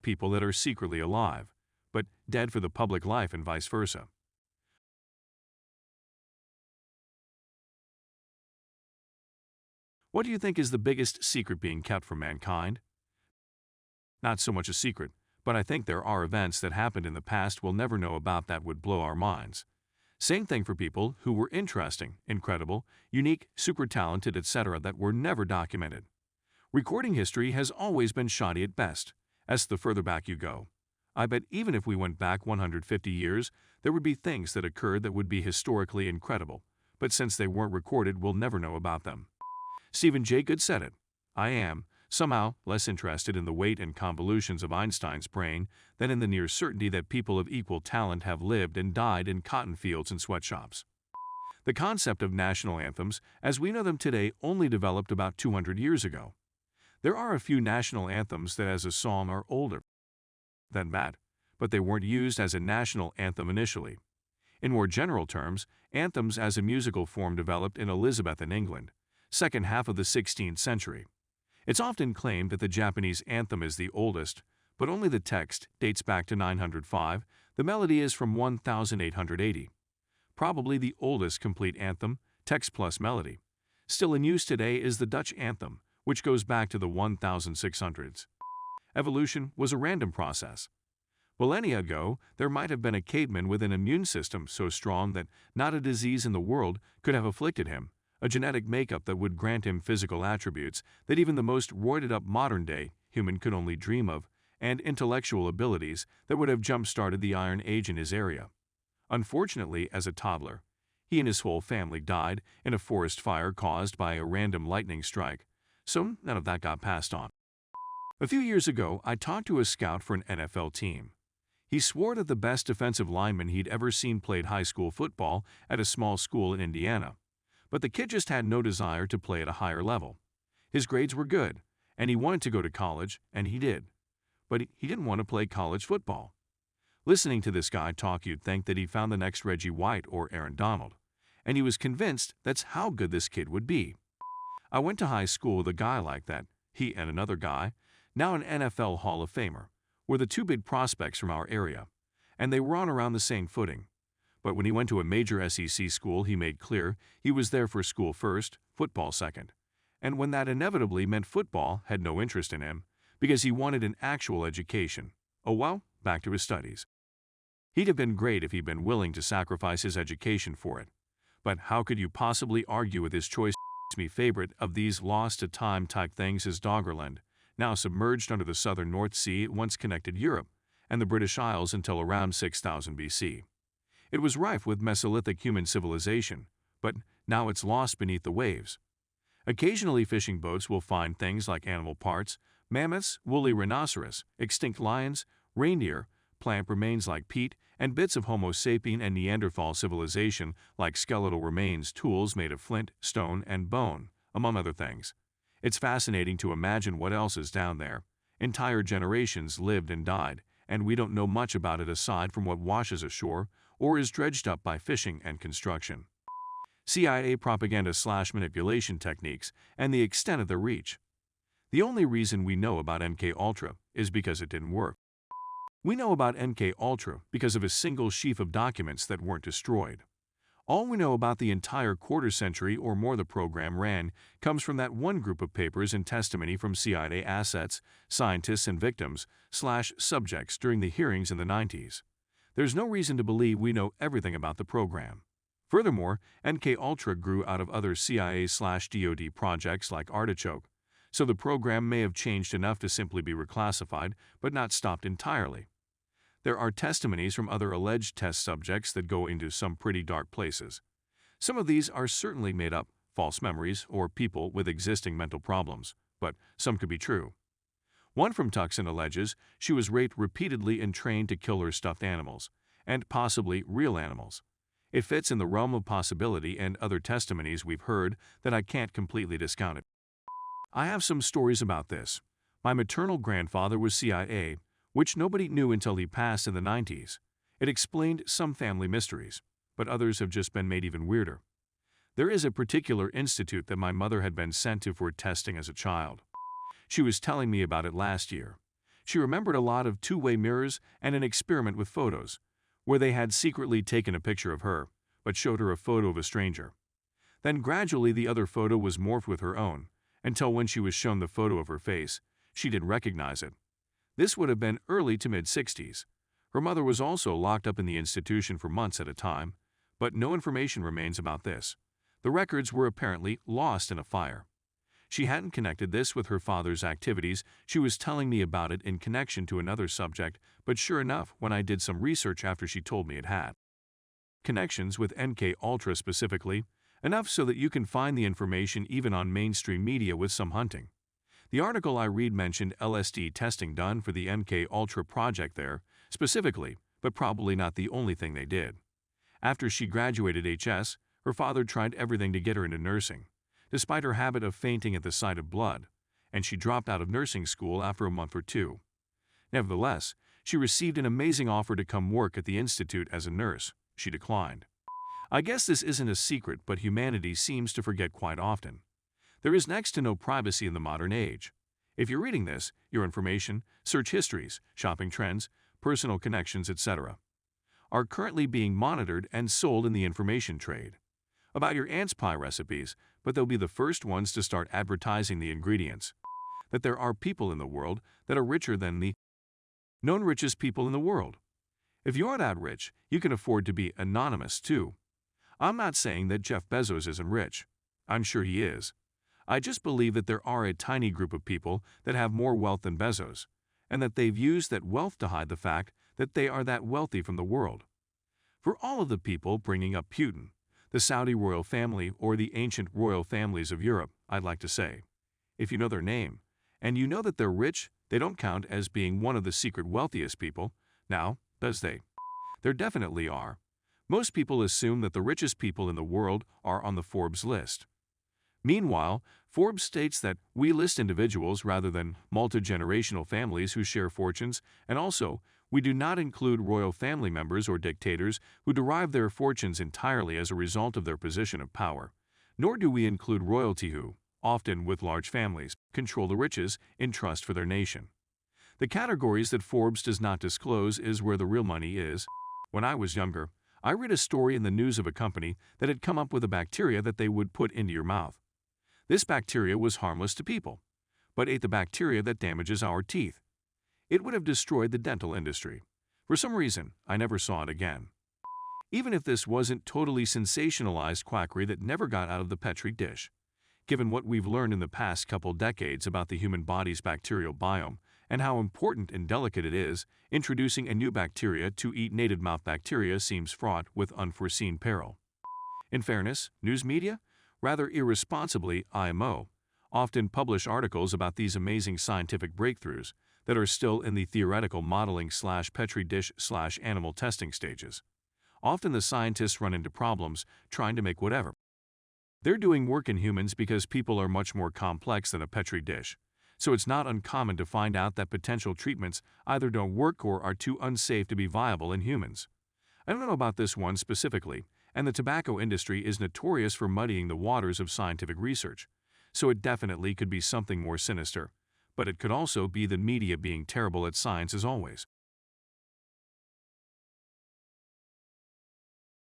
people that are secretly alive, but dead for the public life and vice versa. What do you think is the biggest secret being kept from mankind? Not so much a secret, but I think there are events that happened in the past we'll never know about that would blow our minds. Same thing for people who were interesting, incredible, unique, super talented, etc. that were never documented. Recording history has always been shoddy at best, as the further back you go. I bet even if we went back 150 years, there would be things that occurred that would be historically incredible, but since they weren't recorded, we'll never know about them. Stephen Jay Gould said it. I am, somehow, less interested in the weight and convolutions of Einstein's brain than in the near certainty that people of equal talent have lived and died in cotton fields and sweatshops. The concept of national anthems, as we know them today, only developed about 200 years ago. There are a few national anthems that as a song are older than that, but they weren't used as a national anthem initially. In more general terms, anthems as a musical form developed in Elizabethan England, second half of the 16th century. It's often claimed that the Japanese anthem is the oldest, but only the text dates back to 905, the melody is from 1880. Probably the oldest complete anthem, text plus melody. Still in use today is the Dutch anthem, which goes back to the 1600s. Evolution was a random process. Millennia ago, there might have been a caveman with an immune system so strong that not a disease in the world could have afflicted him, a genetic makeup that would grant him physical attributes that even the most roided-up modern-day human could only dream of, and intellectual abilities that would have jump-started the Iron Age in his area. Unfortunately, as a toddler, he and his whole family died in a forest fire caused by a random lightning strike, so none of that got passed on. A few years ago, I talked to a scout for an NFL team. He swore that the best defensive lineman he'd ever seen played high school football at a small school in Indiana. But the kid just had no desire to play at a higher level. His grades were good, and he wanted to go to college, and he did. But he didn't want to play college football. Listening to this guy talk, you'd think that he found the next Reggie White or Aaron Donald, and he was convinced that's how good this kid would be. I went to high school with a guy like that. He and another guy, now an NFL Hall of Famer, were the two big prospects from our area, and they were on around the same footing. But when he went to a major SEC school, he made clear he was there for school first, football second. And when that inevitably meant football had no interest in him, because he wanted an actual education. Oh well, back to his studies. He'd have been great if he'd been willing to sacrifice his education for it. But how could you possibly argue with his choice? My favorite of these lost-to-time type things is Doggerland, now submerged under the southern North Sea. It once connected Europe and the British Isles until around 6000 BC. It was rife with Mesolithic human civilization, but now it's lost beneath the waves. Occasionally fishing boats will find things like animal parts, mammoths, woolly rhinoceros, extinct lions, reindeer, plant remains like peat, and bits of Homo sapien and Neanderthal civilization like skeletal remains, tools made of flint, stone, and bone, among other things. It's fascinating to imagine what else is down there. Entire generations lived and died, and we don't know much about it aside from what washes ashore or is dredged up by fishing and construction. CIA propaganda/manipulation techniques and the extent of their reach. The only reason we know about MKUltra is because it didn't work. We know about MKUltra because of a single sheaf of documents that weren't destroyed. All we know about the entire quarter century or more the program ran comes from that one group of papers and testimony from CIA assets, scientists, and victims/subjects during the hearings in the 90s. There's no reason to believe we know everything about the program. Furthermore, MKUltra grew out of other CIA/DoD projects like Artichoke, so the program may have changed enough to simply be reclassified, but not stopped entirely. There are testimonies from other alleged test subjects that go into some pretty dark places. Some of these are certainly made up, false memories, or people with existing mental problems, but some could be true. One from Tucson alleges she was raped repeatedly and trained to kill her stuffed animals, and possibly real animals. It fits in the realm of possibility and other testimonies we've heard that I can't completely discount it. I have some stories about this. My maternal grandfather was CIA, which nobody knew until he passed in the 90s. It explained some family mysteries, but others have just been made even weirder. There is a particular institute that my mother had been sent to for testing as a child. She was telling me about it last year. She remembered a lot of two-way mirrors and an experiment with photos, where they had secretly taken a picture of her, but showed her a photo of a stranger. Then gradually the other photo was morphed with her own, until when she was shown the photo of her face, she didn't recognize it. This would have been early to mid-60s. Her mother was also locked up in the institution for months at a time, but no information remains about this. The records were apparently lost in a fire. She hadn't connected this with her father's activities. She was telling me about it in connection to another subject, but sure enough, when I did some research after she told me it had connections with MK Ultra specifically, enough so that you can find the information even on mainstream media with some hunting. The article I read mentioned LSD testing done for the MK Ultra project there, specifically, but probably not the only thing they did. After she graduated HS, her father tried everything to get her into nursing, despite her habit of fainting at the sight of blood, and she dropped out of nursing school after a month or two. Nevertheless, she received an amazing offer to come work at the institute as a nurse. She declined. I guess this isn't a secret, but humanity seems to forget quite often. There is next to no privacy in the modern age. If you're reading this, your information, search histories, shopping trends, personal connections, etc. are currently being monitored and sold in the information trade. About your aunt's pie recipes, but they'll be the first ones to start advertising the ingredients. That there are people in the world that are richer than the known richest people in the world. If you're that rich, you can afford to be anonymous too. I'm not saying that Jeff Bezos isn't rich. I'm sure he is. I just believe that there are a tiny group of people that have more wealth than Bezos, and that they've used that wealth to hide the fact that they are that wealthy from the world. For all of the people bringing up Putin, the Saudi royal family, or the ancient royal families of Europe, I'd like to say, if you know their name, and you know that they're rich, they don't count as being one of the secret wealthiest people. Now, does they? There definitely are. Most people assume that the richest people in the world are on the Forbes list. Meanwhile, Forbes states that we list individuals rather than multi-generational families who share fortunes, and also, we do not include royal family members or dictators who derive their fortunes entirely as a result of their position of power, nor do we include royalty who, often with large families, control the riches in trust for their nation. The categories that Forbes does not disclose is where the real money is. When I was younger, I read a story in the news of a company that had come up with a bacteria that they would put into your mouth. This bacteria was harmless to people, but ate the bacteria that damages our teeth. It would have destroyed the dental industry. For some reason, I never saw it again. Even if this wasn't totally sensationalized quackery that never got out of the petri dish. Given what we've learned in the past couple decades about the human body's bacterial biome and how important and delicate it is, introducing a new bacteria to eat native mouth bacteria seems fraught with unforeseen peril. In fairness, news media, rather irresponsibly IMO, often publish articles about these amazing scientific breakthroughs that are still in the theoretical modeling/petri dish/animal testing stages. Often the scientists run into problems trying to make whatever. They're doing work in humans because people are much more complex than a petri dish, so it's not uncommon to find out that potential treatments either don't work or are too unsafe to be viable in humans. I don't know about this one specifically, and the tobacco industry is notorious for muddying the waters of scientific research, so it definitely could be something more sinister, but it could also be the media being terrible at science as always.